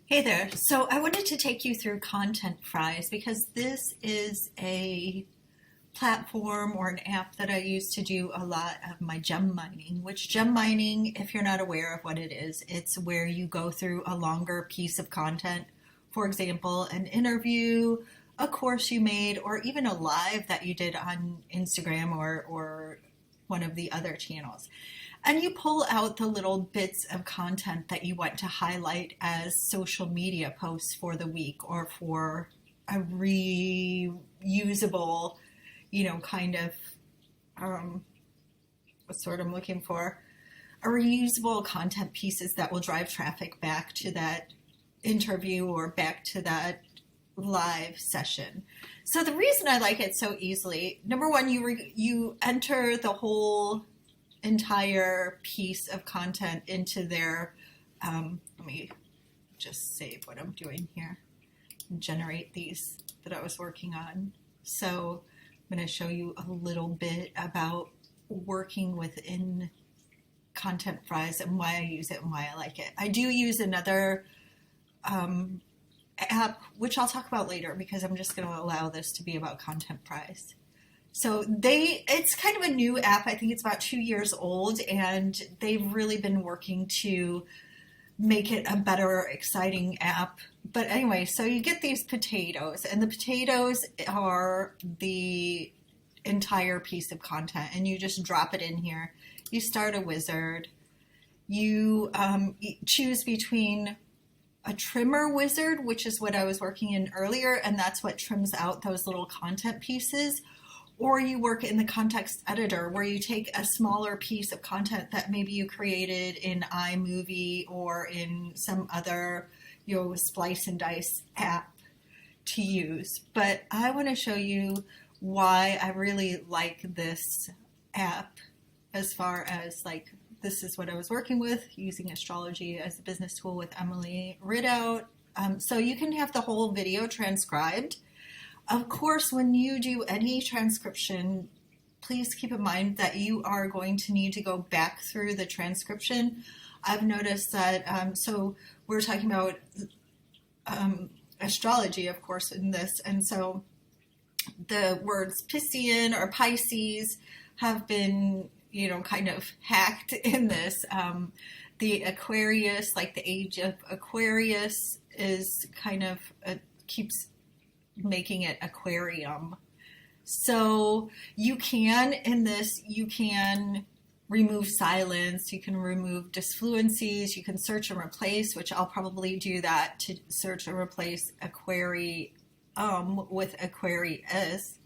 Hey there. So I wanted to take you through Content Fries because this is a platform or an app that I use to do a lot of my gem mining, which gem mining, if you're not aware of what it is, it's where you go through a longer piece of content. For example, an interview, a course you made, or even a live that you did on Instagram or one of the other channels. And you pull out the little bits of content that you want to highlight as social media posts for the week or for a reusable, kind of, what's the word I'm looking for? A reusable content pieces that will drive traffic back to that interview or back to that live session. So the reason I like it so easily, number one, you enter the whole entire piece of content into their, let me just save what I'm doing here and generate these that I was working on. So I'm going to show you a little bit about working within Content Fries and why I use it and why I like it. I do use another app, which I'll talk about later because I'm just going to allow this to be about Content Fries. So it's kind of a new app. I think it's about 2 years old, and they've really been working to make it a better, exciting app. But anyway, so you get these potatoes, and the potatoes are the entire piece of content, and you just drop it in here. You start a wizard. You choose between a trimmer wizard, which is what I was working in earlier, and that's what trims out those little content pieces. Or you work in the context editor where you take a smaller piece of content that maybe you created in iMovie or in some other, splice and dice app to use. But I want to show you why I really like this app as far as this is what I was working with, using astrology as a business tool with Emily Ridout. So you can have the whole video transcribed. Of course, when you do any transcription, please keep in mind that you are going to need to go back through the transcription. I've noticed that, so we're talking about astrology, of course, in this. And so the words Piscean or Pisces have been, kind of hacked in this. The Aquarius, the age of Aquarius is kind of, keeps making it aquarium. So you can, in this, you can remove silence, you can remove disfluencies, you can search and replace, which I'll probably do that to search and replace aquarium with Aquarius,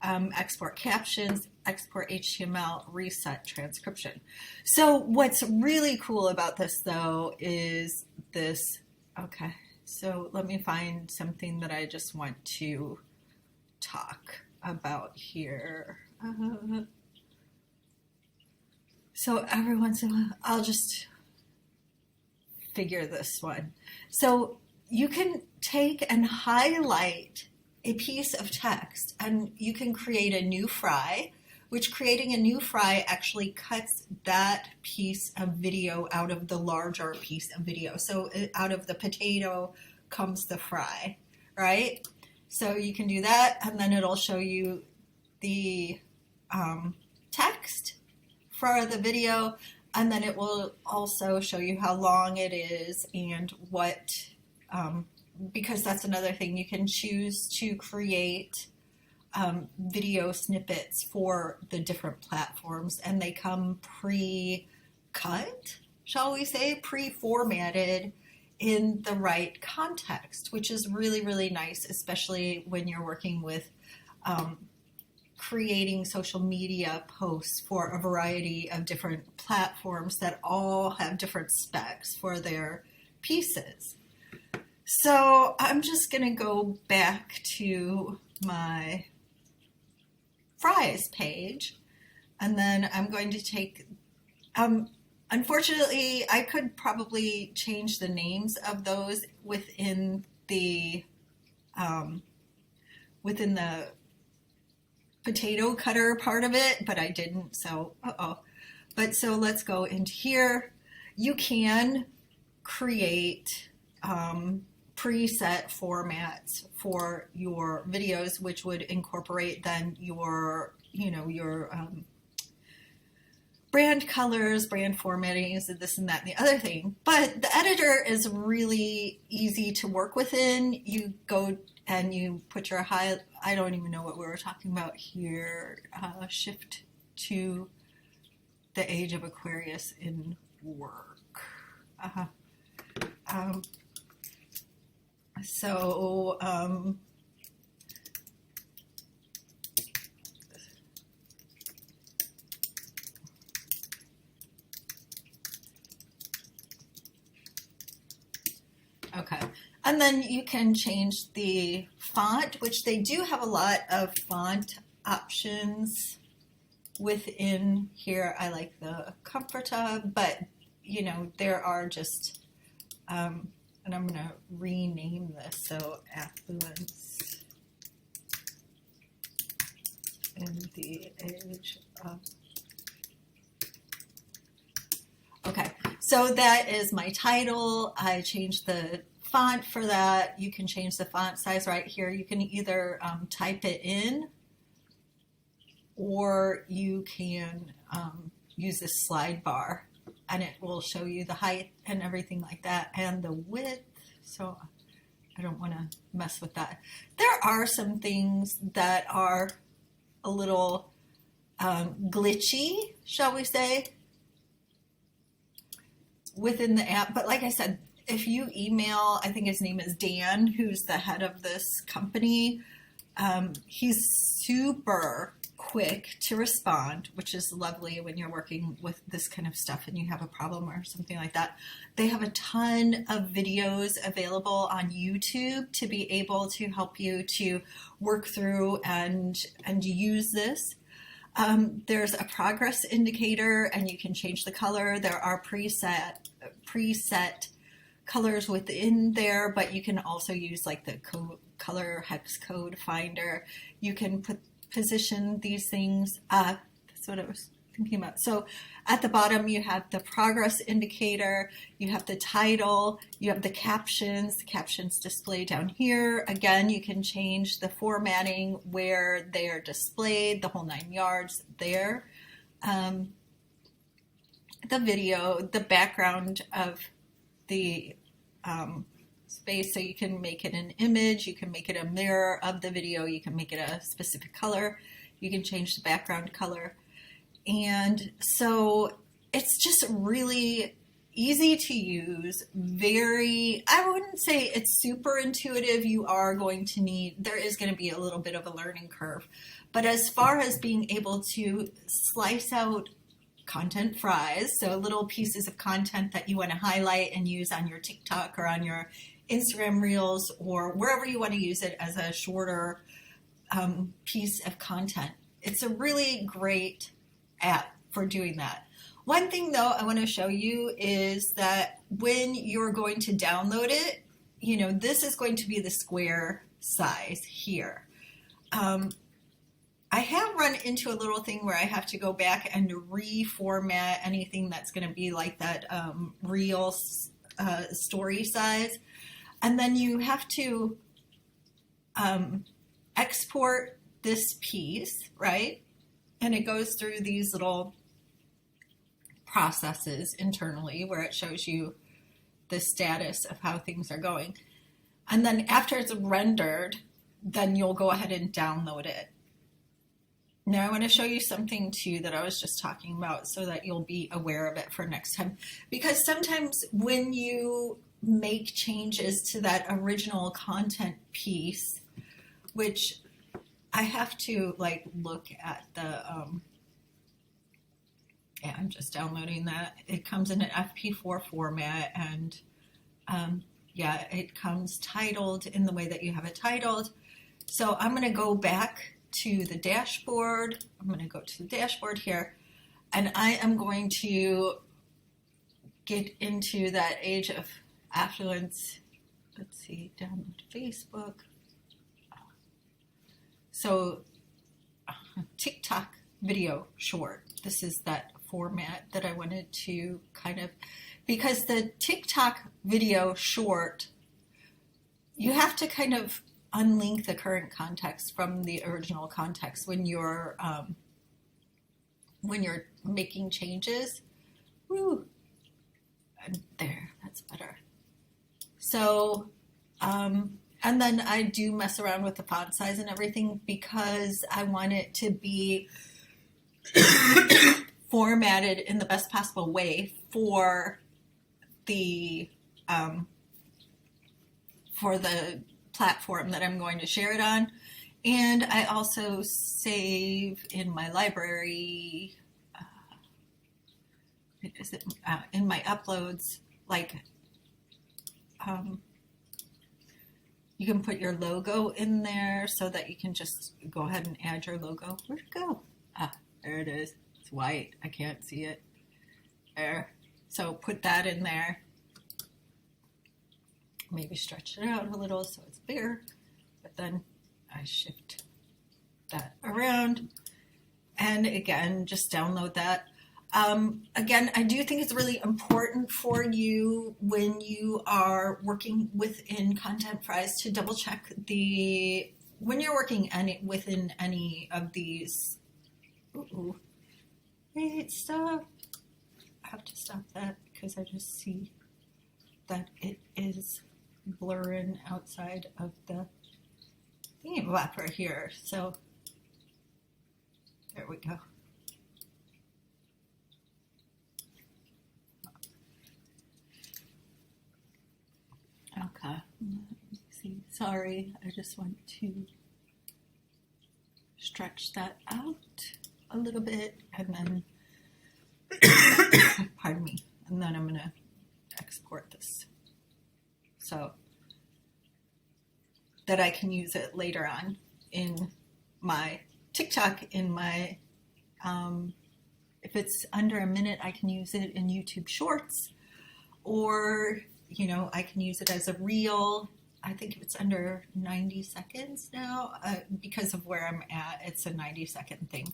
export captions, export HTML, reset transcription. So what's really cool about this though is this, okay. So let me find something that I just want to talk about here. So every once in a while, I'll just figure this one. So you can take and highlight a piece of text and you can create a new fry, which creating a new fry actually cuts that piece of video out of the larger piece of video. So out of the potato comes the fry, right? So you can do that, and then it'll show you the text for the video, and then it will also show you how long it is and what, because that's another thing. You can choose to create video snippets for the different platforms, and they come pre-cut, shall we say, pre-formatted in the right context, which is really, really nice, especially when you're working with creating social media posts for a variety of different platforms that all have different specs for their pieces. So I'm just going to go back to my Fries page, and then I'm going to take, unfortunately, I could probably change the names of those within the potato cutter part of it, but I didn't, so But so let's go into here. You can create preset formats for your videos, which would incorporate then your, your brand colors, brand formattings, and this and that and the other thing. But the editor is really easy to work within. You go and you put your I don't even know what we were talking about here. Shift to the age of Aquarius in work. Okay, and then you can change the font, which they do have a lot of font options within here. I like the Comforta, but there are just, and I'm going to rename this, so Affluence in the Age of. Okay, so that is my title. I changed the font for that. You can change the font size right here. You can either type it in, or you can use this slide bar, and it will show you the height and everything like that, and the width. So I don't want to mess with that. There are some things that are a little glitchy, shall we say, within the app. But like I said, if you email, I think his name is Dan, who's the head of this company, he's super quick to respond, which is lovely when you're working with this kind of stuff and you have a problem or something like that. They have a ton of videos available on YouTube to be able to help you to work through and use this. There's a progress indicator, and you can change the color. There are preset colors within there, but you can also use like the color hex code finder. You can position these things. That's what I was thinking about. So at the bottom, you have the progress indicator, you have the title, you have the captions. The captions display down here. Again, you can change the formatting where they are displayed, the whole 9 yards there. The video, the background of the space, so you can make it an image, you can make it a mirror of the video, you can make it a specific color, you can change the background color. And so it's just really easy to use, I wouldn't say it's super intuitive. You are going to there is going to be a little bit of a learning curve. But as far as being able to slice out content fries, so little pieces of content that you want to highlight and use on your TikTok or on your Instagram Reels or wherever you want to use it as a shorter piece of content. It's a really great app for doing that. One thing though I want to show you is that when you're going to download it, this is going to be the square size here. I have run into a little thing where I have to go back and reformat anything that's going to be like that real story size. And then you have to export this piece, right? And it goes through these little processes internally where it shows you the status of how things are going. And then after it's rendered, then you'll go ahead and download it. Now I want to show you something too that I was just talking about so that you'll be aware of it for next time. Because sometimes when you make changes to that original content piece, which I have to look at the, I'm just downloading that. It comes in an FP4 format, and it comes titled in the way that you have it titled. So I'm going to go back to the dashboard. I'm going to go to the dashboard here, and I am going to get into that age of affluence. Let's see, download Facebook. So TikTok video short. This is that format that I wanted to because the TikTok video short you have to kind of unlink the current context from the original context when you're making changes. Woo. And there, that's better. So, and then I do mess around with the font size and everything because I want it to be formatted in the best possible way for the platform that I'm going to share it on. And I also save in my library, in my uploads, like you can put your logo in there so that you can just go ahead and add your logo. Where'd it go? Ah, there it is. It's white. I can't see it. There. So put that in there. Maybe stretch it out a little so it's bigger. But then I shift that around. And again, just download that. Again, I do think it's really important for you when you are working within Content Prize to double check when you're working within any of these. Ooh. Wait, stop. I have to stop that because I just see that it is blurring outside of the thingy wrapper here. So there we go. Okay, let me see. Sorry, I just want to stretch that out a little bit and then, pardon me, and then I'm going to export this so that I can use it later on in my TikTok, in my, if it's under a minute, I can use it in YouTube Shorts, or I can use it as a reel. I think if it's under 90 seconds now, because of where I'm at, it's a 90-second thing.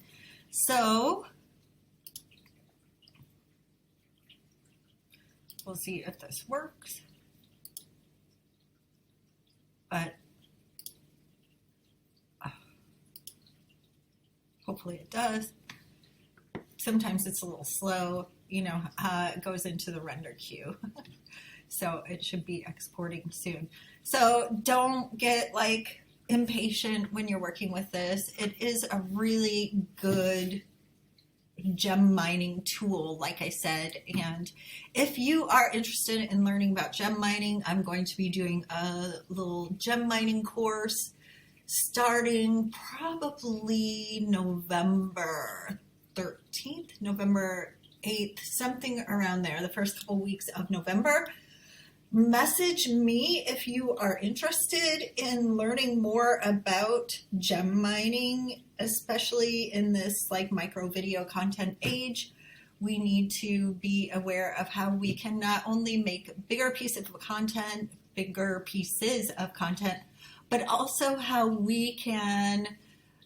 So we'll see if this works. But hopefully it does. Sometimes it's a little slow, it goes into the render queue. So it should be exporting soon. So don't get impatient when you're working with this. It is a really good gem mining tool, like I said. And if you are interested in learning about gem mining, I'm going to be doing a little gem mining course starting probably November 13th, November 8th, something around there, the first couple weeks of November. Message me if you are interested in learning more about gem mining, especially in this micro video content age. We need to be aware of how we can not only make bigger pieces of content, but also how we can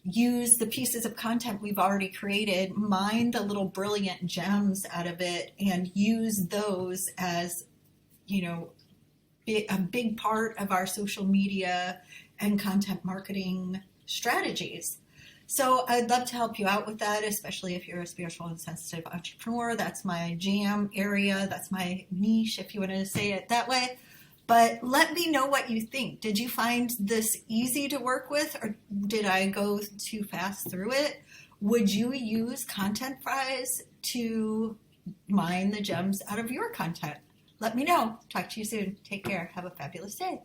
use the pieces of content we've already created, mine the little brilliant gems out of it, and use those as a big part of our social media and content marketing strategies. So I'd love to help you out with that, especially if you're a spiritual and sensitive entrepreneur. That's my jam area. That's my niche, if you want to say it that way. But let me know what you think. Did you find this easy to work with, or did I go too fast through it? Would you use Content Prize to mine the gems out of your content? Let me know. Talk to you soon. Take care. Have a fabulous day.